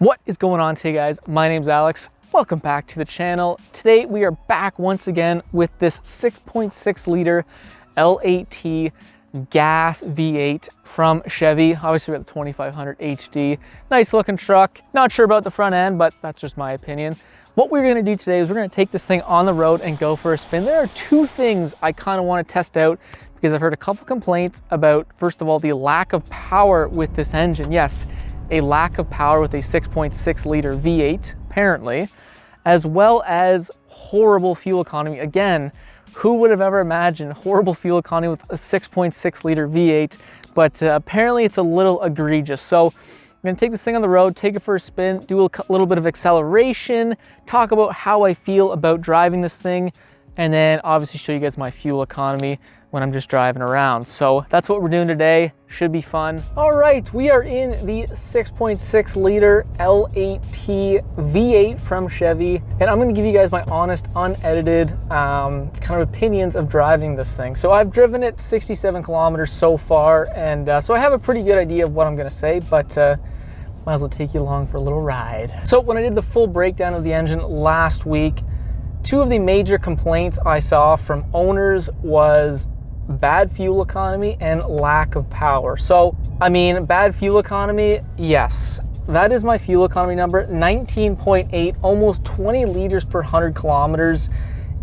What is going on today, guys? My name's Alex. Welcome back to the channel. Today we are back once again with this 6.6 liter L8T gas V8 from Chevy. Obviously we got the 2500 HD. Nice looking truck. Not sure about the front end, but that's just my opinion. What we're gonna do today is we're gonna take this thing on the road and go for a spin. There are two things I kind of want to test out because I've heard a couple complaints about, first of all, the lack of power with this engine. Yes, a lack of power with a 6.6 liter V8, apparently, as well as horrible fuel economy. Again, who would have ever imagined horrible fuel economy with a 6.6 liter V8, but apparently it's a little egregious. So I'm gonna take this thing on the road, take it for a spin, do a little bit of acceleration, talk about how I feel about driving this thing, and then obviously show you guys my fuel economy when I'm just driving around. So that's what we're doing today. Should be fun. All right, we are in the 6.6 liter L8T V8 from Chevy, and I'm gonna give you guys my honest, unedited kind of opinions of driving this thing. So I've driven it 67 kilometers so far, and so I have a pretty good idea of what I'm gonna say, but might as well take you along for a little ride. So when I did the full breakdown of the engine last week, two of the major complaints I saw from owners was bad fuel economy and lack of power. So, I mean, bad fuel economy, yes. That is my fuel economy number, 19.8, almost 20 liters per 100 kilometers.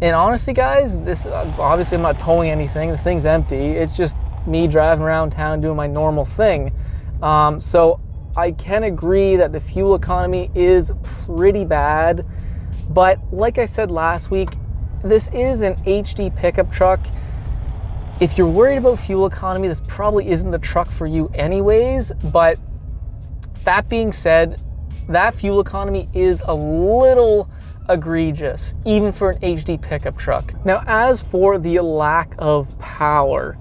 And honestly, guys, this, obviously I'm not towing anything. The thing's empty. It's just me driving around town doing my normal thing. So I can agree that the fuel economy is pretty bad. But like I said last week, this is an HD pickup truck. If you're worried about fuel economy, this probably isn't the truck for you anyways. But that being said, that fuel economy is a little egregious, even for an HD pickup truck. Now, as for the lack of power,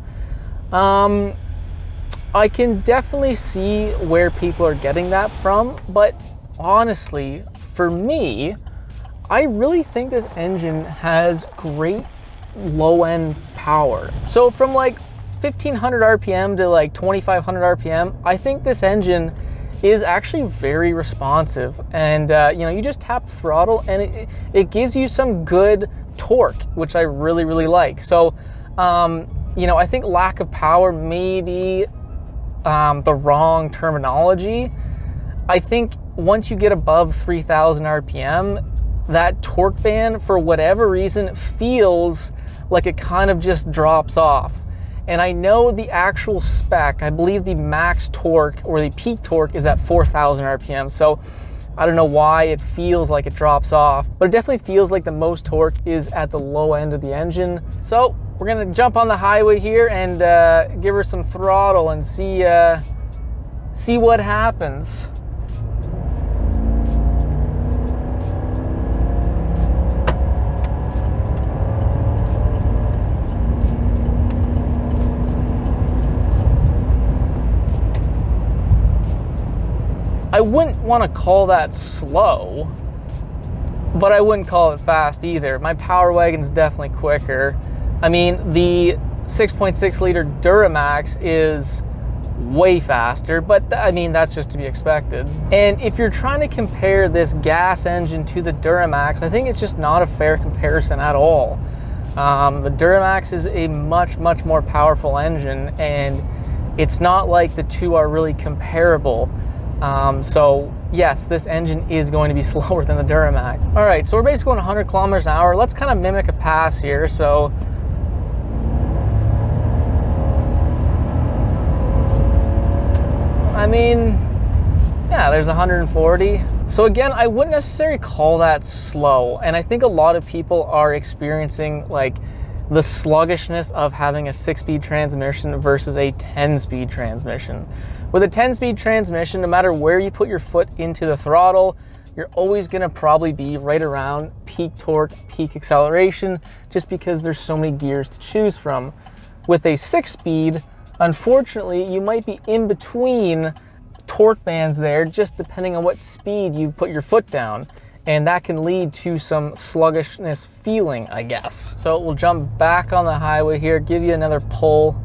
I can definitely see where people are getting that from. But honestly, for me, I really think this engine has great low-end power. So from like 1500 RPM to like 2500 RPM, I think this engine is actually very responsive. And you know, you just tap the throttle and it gives you some good torque, which I really, really like. So, you know, I think lack of power may be the wrong terminology. I think once you get above 3000 RPM, that torque band, for whatever reason, feels like it kind of just drops off. And I know the actual spec, I believe the max torque or the peak torque is at 4000 RPM. So I don't know why it feels like it drops off, but it definitely feels like the most torque is at the low end of the engine. So we're gonna jump on the highway here and give her some throttle and see what happens. I wouldn't want to call that slow, but I wouldn't call it fast either. My Power Wagon's definitely quicker. I mean, the 6.6 liter Duramax is way faster, but I mean, that's just to be expected. And if you're trying to compare this gas engine to the Duramax, I think it's just not a fair comparison at all. The Duramax is a much, much more powerful engine, and it's not like the two are really comparable. So yes, this engine is going to be slower than the Duramax. All right, so we're basically going 100 kilometers an hour. Let's kind of mimic a pass here. So I mean, yeah, there's 140. So again, I wouldn't necessarily call that slow. And I think a lot of people are experiencing like the sluggishness of having a 6-speed transmission versus a 10-speed transmission. With a 10-speed transmission, no matter where you put your foot into the throttle, you're always gonna probably be right around peak torque, peak acceleration, just because there's so many gears to choose from. With a 6-speed, unfortunately, you might be in between torque bands there, just depending on what speed you put your foot down. And that can lead to some sluggishness feeling, I guess. So we'll jump back on the highway here, give you another pull.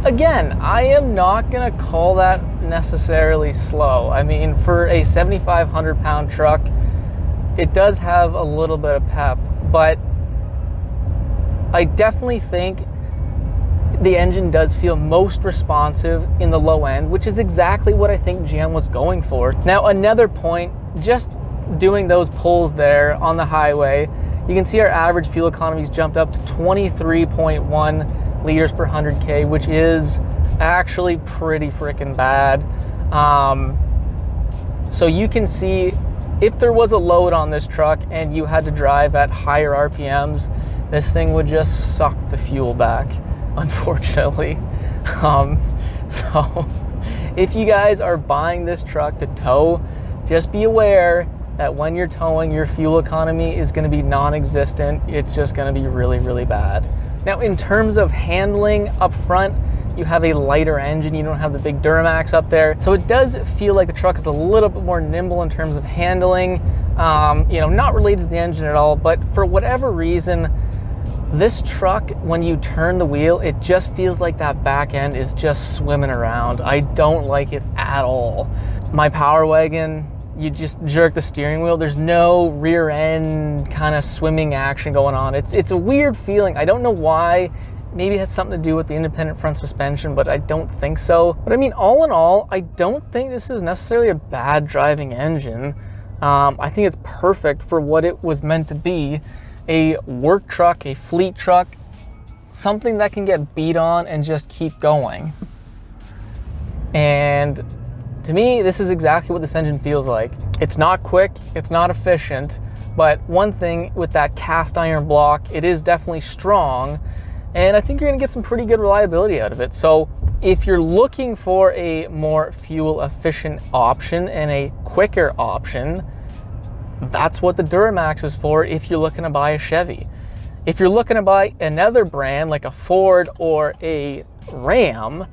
Again, I am not gonna call that necessarily slow. I mean, for a 7,500 pound truck, it does have a little bit of pep, but I definitely think the engine does feel most responsive in the low end, which is exactly what I think GM was going for. Now, another point, just doing those pulls there on the highway, you can see our average fuel economy's jumped up to 23.1 liters per 100K, which is actually pretty freaking bad. So you can see if there was a load on this truck and you had to drive at higher RPMs, this thing would just suck the fuel back, unfortunately. So if you guys are buying this truck to tow, just be aware that when you're towing, your fuel economy is going to be non-existent. It's just going to be really, really bad. Now, in terms of handling up front, you have a lighter engine. You don't have the big Duramax up there. So it does feel like the truck is a little bit more nimble in terms of handling, you know, not related to the engine at all, but for whatever reason, this truck, when you turn the wheel, it just feels like that back end is just swimming around. I don't like it at all. My Power Wagon, you just jerk the steering wheel. There's no rear end kind of swimming action going on. It's a weird feeling. I don't know why. Maybe it has something to do with the independent front suspension, but I don't think so. But I mean, all in all, I don't think this is necessarily a bad driving engine. I think it's perfect for what it was meant to be. A work truck, a fleet truck, something that can get beat on and just keep going. And to me, this is exactly what this engine feels like. It's not quick, it's not efficient, but one thing with that cast iron block, it is definitely strong, and I think you're gonna get some pretty good reliability out of it. So if you're looking for a more fuel efficient option and a quicker option, that's what the Duramax is for if you're looking to buy a Chevy. If you're looking to buy another brand like a Ford or a Ram,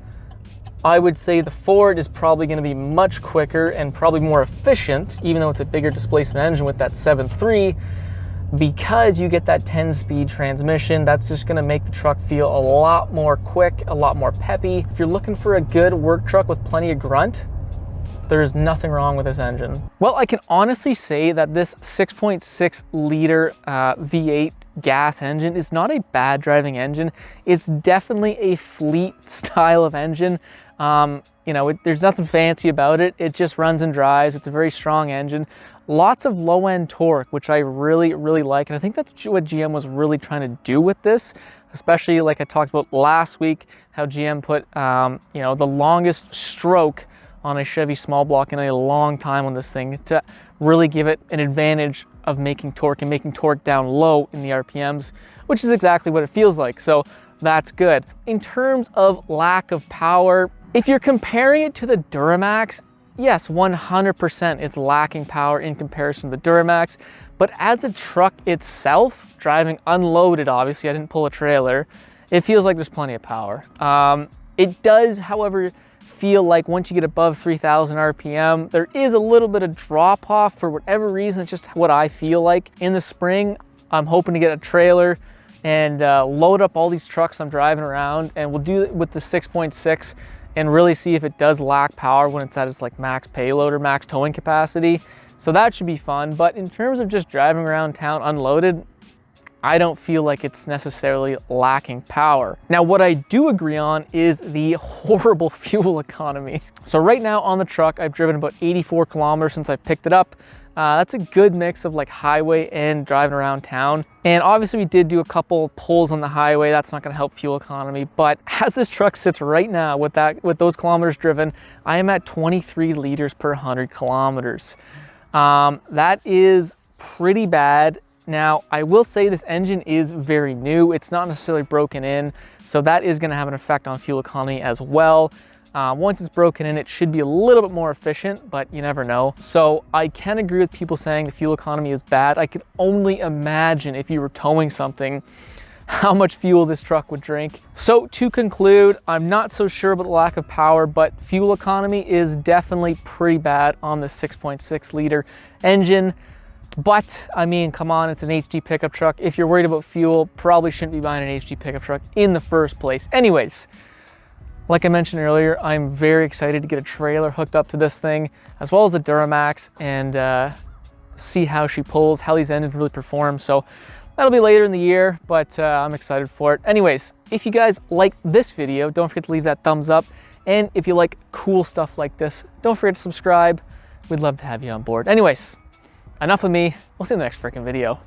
I would say the Ford is probably going to be much quicker and probably more efficient, even though it's a bigger displacement engine with that 7.3, because you get that 10-speed transmission. That's just going to make the truck feel a lot more quick, a lot more peppy. If you're looking for a good work truck with plenty of grunt, there is nothing wrong with this engine. Well, I can honestly say that this 6.6 liter V8 gas engine is not a bad driving engine. It's definitely a fleet style of engine. You know, there's nothing fancy about it. It just runs and drives. It's a very strong engine. Lots of low end torque, which I really, really like. And I think that's what GM was really trying to do with this, especially like I talked about last week, how GM put, you know, the longest stroke on a Chevy small block in a long time on this thing to really give it an advantage of making torque and making torque down low in the RPMs, which is exactly what it feels like. So that's good. In terms of lack of power, if you're comparing it to the Duramax, yes, 100% it's lacking power in comparison to the Duramax, but as a truck itself, driving unloaded, obviously I didn't pull a trailer, it feels like there's plenty of power. It does, however, feel like once you get above 3,000 RPM, there is a little bit of drop off for whatever reason. It's just what I feel like. In the spring, I'm hoping to get a trailer and load up all these trucks I'm driving around, and we'll do it with the 6.6 and really see if it does lack power when it's at its like max payload or max towing capacity. So that should be fun. But in terms of just driving around town unloaded, I don't feel like it's necessarily lacking power. Now, what I do agree on is the horrible fuel economy. So right now on the truck, I've driven about 84 kilometers since I picked it up. That's a good mix of like highway and driving around town. And obviously we did do a couple pulls on the highway. That's not gonna help fuel economy, but as this truck sits right now with those kilometers driven, I am at 23 liters per 100 kilometers. That is pretty bad. Now, I will say this engine is very new. It's not necessarily broken in, so that is gonna have an effect on fuel economy as well. Once it's broken in, it should be a little bit more efficient, but you never know. So I can agree with people saying the fuel economy is bad. I could only imagine if you were towing something, how much fuel this truck would drink. So to conclude, I'm not so sure about the lack of power, but fuel economy is definitely pretty bad on the 6.6 liter engine. But I mean, come on, it's an HD pickup truck. If you're worried about fuel, probably shouldn't be buying an HD pickup truck in the first place. Anyways, Like I mentioned earlier, I'm very excited to get a trailer hooked up to this thing, as well as the Duramax, and see how she pulls, how these engines really perform. So that'll be later in the year, but I'm excited for it. Anyways, if you guys like this video, don't forget to leave that thumbs up. And if you like cool stuff like this, don't forget to subscribe. We'd love to have you on board. Anyways, enough of me. We'll see you in the next freaking video.